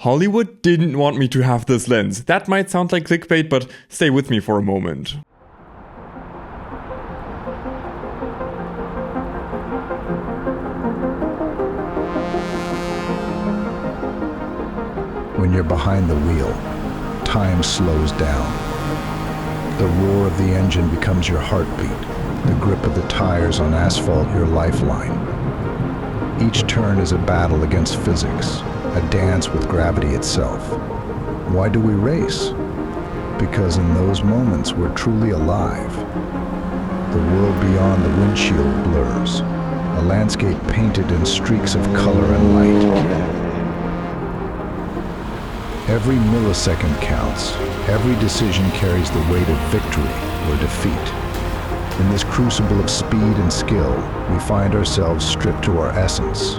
Hollywood didn't want me to have this lens. That might sound like clickbait, but stay with me for a moment. When you're behind the wheel, time slows down. The roar of the engine becomes your heartbeat, the grip of the tires on asphalt your lifeline. Each turn is a battle against physics, a dance with gravity itself. Why do we race? Because in those moments we're truly alive. The world beyond the windshield blurs, a landscape painted in streaks of color and light. Every millisecond counts. Every decision carries the weight of victory or defeat. In this crucible of speed and skill, we find ourselves stripped to our essence.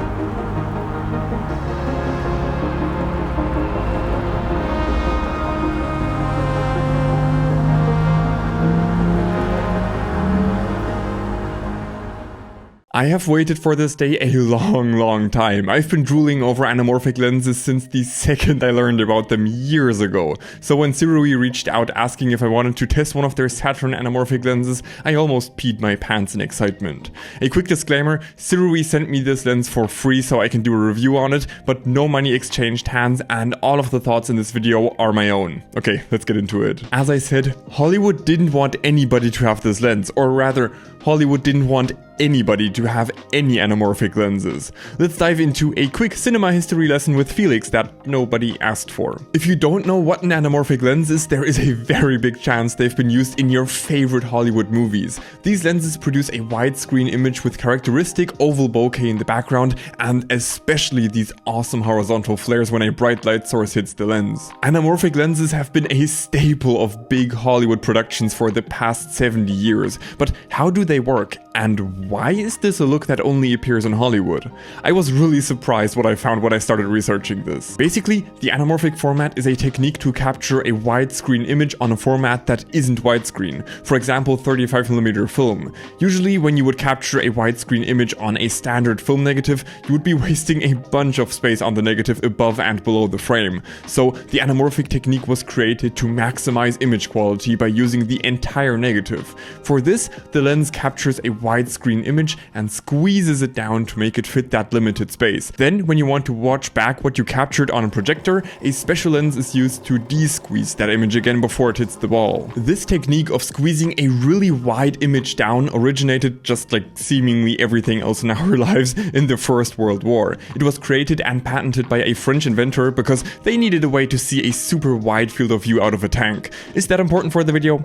I have waited for this day a long time. I've been drooling over anamorphic lenses since the second I learned about them years ago. So when Sirui reached out asking if I wanted to test one of their Saturn anamorphic lenses, I almost peed my pants in excitement. A quick disclaimer, Sirui sent me this lens for free so I can do a review on it, but no money exchanged hands and all of the thoughts in this video are my own. Okay, let's get into it. As I said, Hollywood didn't want anybody to have this lens, or rather, Hollywood didn't want anybody to have any anamorphic lenses. Let's dive into a quick cinema history lesson with Felix that nobody asked for. If you don't know what an anamorphic lens is, there is a very big chance they've been used in your favorite Hollywood movies. These lenses produce a widescreen image with characteristic oval bokeh in the background and especially these awesome horizontal flares when a bright light source hits the lens. Anamorphic lenses have been a staple of big Hollywood productions for the past 70 years, but how do they work? And why is this a look that only appears in Hollywood? I was really surprised what I found when I started researching this. Basically, the anamorphic format is a technique to capture a widescreen image on a format that isn't widescreen. For example, 35mm film. Usually when you would capture a widescreen image on a standard film negative, you would be wasting a bunch of space on the negative above and below the frame. So the anamorphic technique was created to maximize image quality by using the entire negative. For this, the lens captures a widescreen image and squeezes it down to make it fit that limited space. Then, when you want to watch back what you captured on a projector, a special lens is used to de-squeeze that image again before it hits the wall. This technique of squeezing a really wide image down originated, just like seemingly everything else in our lives, in the First World War. It was created and patented by a French inventor because they needed a way to see a super wide field of view out of a tank. Is that important for the video?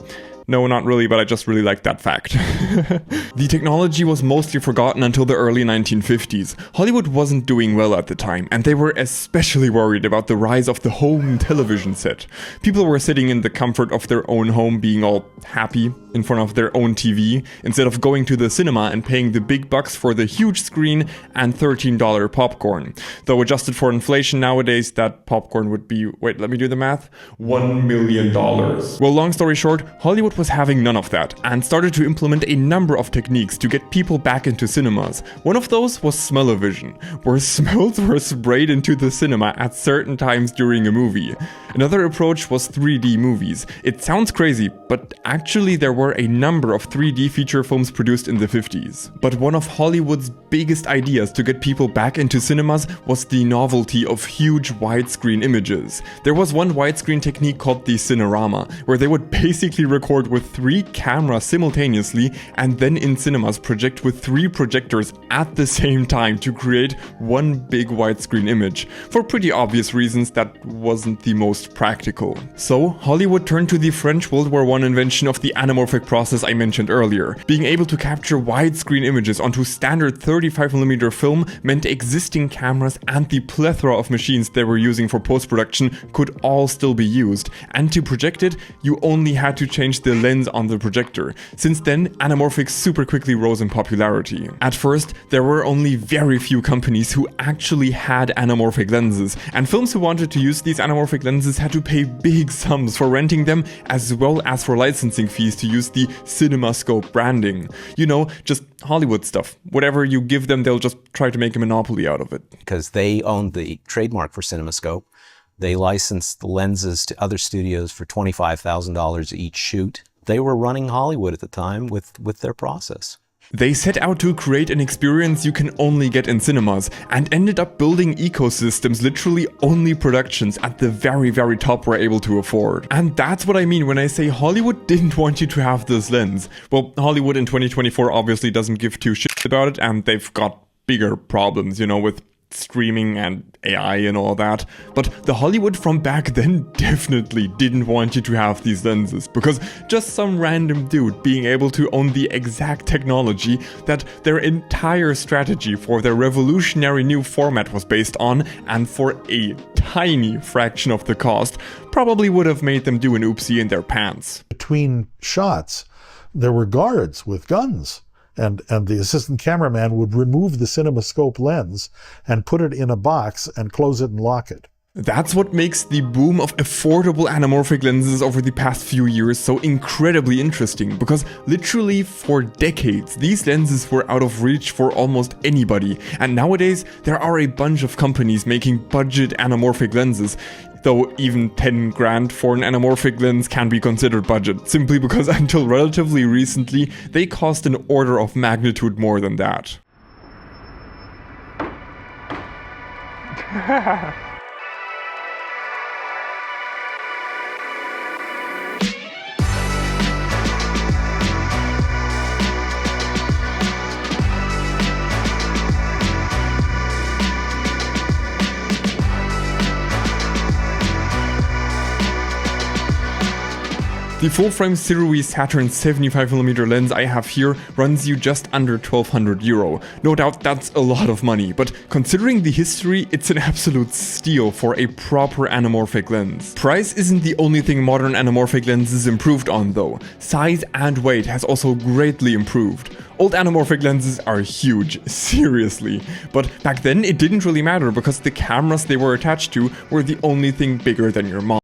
No, not really, but I just really like that fact. The technology was mostly forgotten until the early 1950s. Hollywood wasn't doing well at the time, and they were especially worried about the rise of the home television set. People were sitting in the comfort of their own home being all happy in front of their own TV, instead of going to the cinema and paying the big bucks for the huge screen and $13 popcorn. Though adjusted for inflation nowadays, that popcorn would be, wait, let me do the math, $1 million. Well, long story short, Hollywood was having none of that and started to implement a number of techniques to get people back into cinemas. One of those was smell-o-vision, where smells were sprayed into the cinema at certain times during a movie. Another approach was 3D movies. It sounds crazy, but actually there were a number of 3D feature films produced in the 50s. But one of Hollywood's biggest ideas to get people back into cinemas was the novelty of huge widescreen images. There was one widescreen technique called the Cinerama, where they would basically record with 3 cameras simultaneously and then in cinemas project with 3 projectors at the same time to create one big widescreen image. For pretty obvious reasons, that wasn't the most practical. So Hollywood turned to the French World War I invention of the anamorphic process I mentioned earlier. Being able to capture widescreen images onto standard 35mm film meant existing cameras and the plethora of machines they were using for post-production could all still be used, and to project it, you only had to change the lens on the projector. Since then, anamorphic super quickly rose in popularity. At first, there were only very few companies who actually had anamorphic lenses, and films who wanted to use these anamorphic lenses had to pay big sums for renting them, as well as for licensing fees to use the CinemaScope branding. You know, just Hollywood stuff. Whatever you give them, they'll just try to make a monopoly out of it. Because they owned the trademark for CinemaScope. They licensed the lenses to other studios for $25,000 each shoot. They were running Hollywood at the time with their process. They set out to create an experience you can only get in cinemas and ended up building ecosystems literally only productions at the very, very top were able to afford. And that's what I mean when I say Hollywood didn't want you to have this lens. Well, Hollywood in 2024 obviously doesn't give two shits about it, and they've got bigger problems, you know, with streaming and AI and all that. But the Hollywood from back then definitely didn't want you to have these lenses, because just some random dude being able to own the exact technology that their entire strategy for their revolutionary new format was based on, and for a tiny fraction of the cost, probably would have made them do an oopsie in their pants. Between shots, there were guards with guns. And the assistant cameraman would remove the CinemaScope lens and put it in a box and close it and lock it. That's what makes the boom of affordable anamorphic lenses over the past few years so incredibly interesting, because literally for decades these lenses were out of reach for almost anybody, and nowadays there are a bunch of companies making budget anamorphic lenses. Though even 10 grand for an anamorphic lens can be considered budget, simply because until relatively recently they cost an order of magnitude more than that. The full-frame Sirui Saturn 75mm lens I have here runs you just under €1,200. No doubt that's a lot of money, but considering the history, it's an absolute steal for a proper anamorphic lens. Price isn't the only thing modern anamorphic lenses improved on though. Size and weight has also greatly improved. Old anamorphic lenses are huge, seriously. But back then it didn't really matter, because the cameras they were attached to were the only thing bigger than your mom.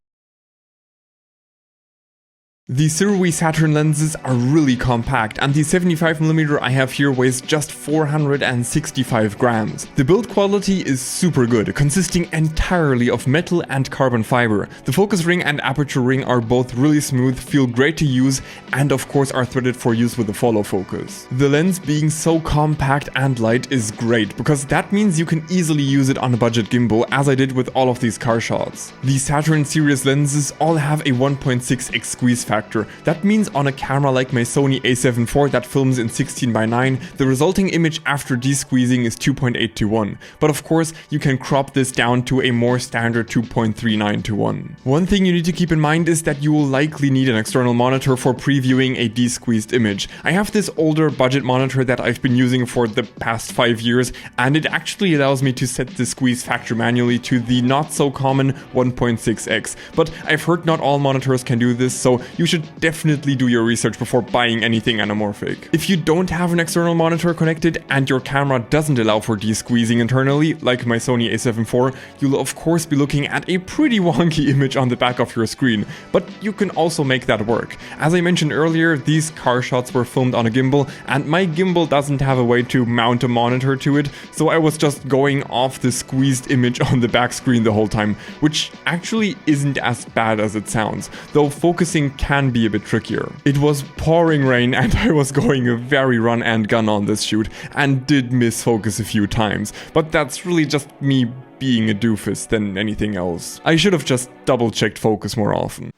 The Sirui Saturn lenses are really compact, and the 75mm I have here weighs just 465 grams. The build quality is super good, consisting entirely of metal and carbon fiber. The focus ring and aperture ring are both really smooth, feel great to use, and of course are threaded for use with the follow focus. The lens being so compact and light is great, because that means you can easily use it on a budget gimbal, as I did with all of these car shots. The Saturn series lenses all have a 1.6x squeeze factor. That means on a camera like my Sony A7 IV that films in 16:9, the resulting image after de-squeezing is 2.8:1. But of course, you can crop this down to a more standard 2.39:1. One thing you need to keep in mind is that you will likely need an external monitor for previewing a de-squeezed image. I have this older budget monitor that I've been using for the past 5 years, and it actually allows me to set the squeeze factor manually to the not so common 1.6x. But I've heard not all monitors can do this, so you should definitely do your research before buying anything anamorphic. If you don't have an external monitor connected and your camera doesn't allow for de-squeezing internally, like my Sony A7 IV, you'll of course be looking at a pretty wonky image on the back of your screen, but you can also make that work. As I mentioned earlier, these car shots were filmed on a gimbal, and my gimbal doesn't have a way to mount a monitor to it, so I was just going off the squeezed image on the back screen the whole time, which actually isn't as bad as it sounds, though focusing can be a bit trickier. It was pouring rain and I was going a very run and gun on this shoot and did miss focus a few times, but that's really just me being a doofus than anything else. I should have just double checked focus more often.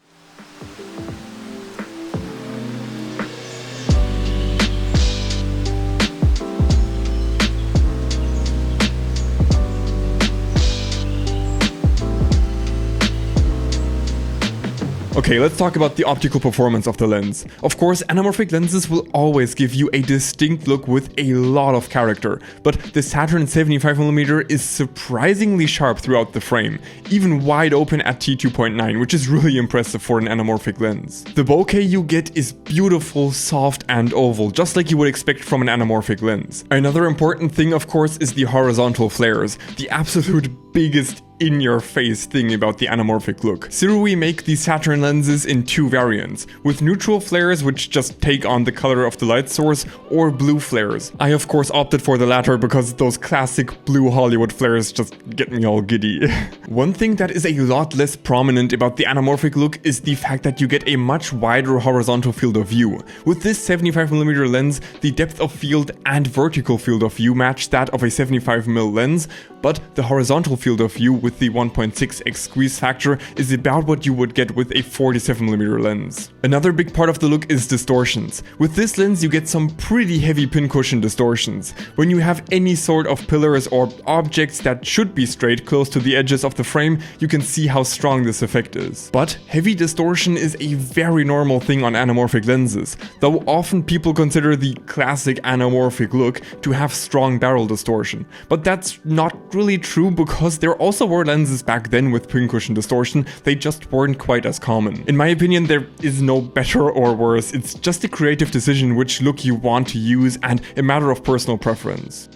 Okay, let's talk about the optical performance of the lens. Of course, anamorphic lenses will always give you a distinct look with a lot of character, but the Saturn 75mm is surprisingly sharp throughout the frame, even wide open at t2.9, which is really impressive for an anamorphic lens. The bokeh you get is beautiful, soft and oval, just like you would expect from an anamorphic lens. Another important thing, of course, is the horizontal flares, the absolute biggest in-your-face thing about the anamorphic look. Sirui make the Saturn lenses in two variants, with neutral flares which just take on the color of the light source, or blue flares. I of course opted for the latter because those classic blue Hollywood flares just get me all giddy. One thing that is a lot less prominent about the anamorphic look is the fact that you get a much wider horizontal field of view. With this 75mm lens, the depth of field and vertical field of view match that of a 75mm lens, but the horizontal field of view with the 1.6x squeeze factor is about what you would get with a 47mm lens. Another big part of the look is distortions. With this lens you get some pretty heavy pincushion distortions. When you have any sort of pillars or objects that should be straight close to the edges of the frame, you can see how strong this effect is. But heavy distortion is a very normal thing on anamorphic lenses, though often people consider the classic anamorphic look to have strong barrel distortion. But that's not really true because there also were lenses back then with pincushion distortion, they just weren't quite as common. In my opinion, there is no better or worse, it's just a creative decision which look you want to use and a matter of personal preference.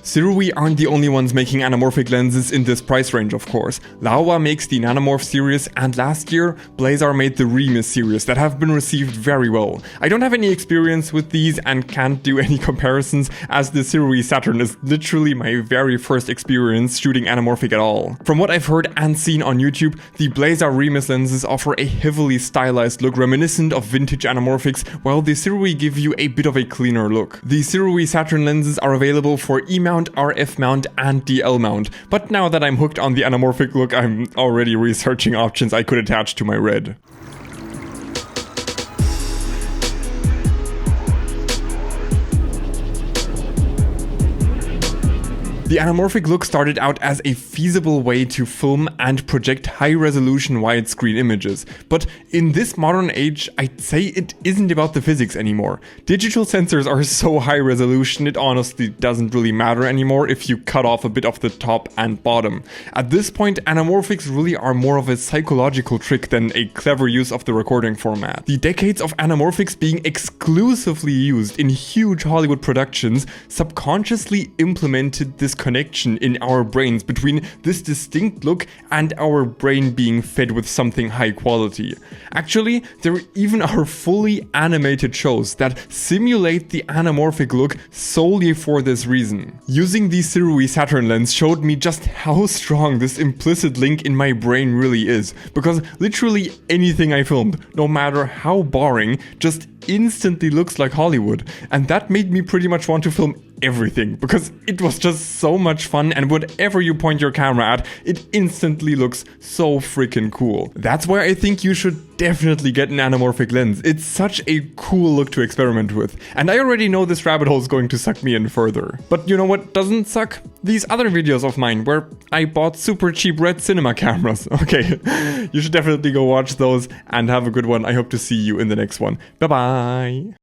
Sirui aren't the only ones making anamorphic lenses in this price range, of course. Laowa makes the Nanomorph series, and last year, Blazar made the Remus series that have been received very well. I don't have any experience with these and can't do any comparisons, as the Sirui Saturn is literally my very first experience shooting anamorphic at all. From what I've heard and seen on YouTube, the Blazar Remus lenses offer a heavily stylized look reminiscent of vintage anamorphics, while the Sirui give you a bit of a cleaner look. The Sirui Saturn lenses are available for E-Mount, RF mount and DL mount, but now that I'm hooked on the anamorphic look, I'm already researching options I could attach to my Red. The anamorphic look started out as a feasible way to film and project high-resolution widescreen images, but in this modern age, I'd say it isn't about the physics anymore. Digital sensors are so high-resolution it honestly doesn't really matter anymore if you cut off a bit of the top and bottom. At this point, anamorphics really are more of a psychological trick than a clever use of the recording format. The decades of anamorphics being exclusively used in huge Hollywood productions subconsciously implemented this connection in our brains between this distinct look and our brain being fed with something high quality. Actually, there even are fully animated shows that simulate the anamorphic look solely for this reason. Using the Sirui Saturn lens showed me just how strong this implicit link in my brain really is, because literally anything I filmed, no matter how boring, just instantly looks like Hollywood, and that made me pretty much want to film everything, because it was just so much fun, and whatever you point your camera at, it instantly looks so freaking cool. That's why I think you should definitely get an anamorphic lens. It's such a cool look to experiment with, and I already know this rabbit hole is going to suck me in further. But you know what doesn't suck? These other videos of mine where I bought super cheap red cinema cameras. Okay, you should definitely go watch those and have a good one. I hope to see you in the next one. Bye bye!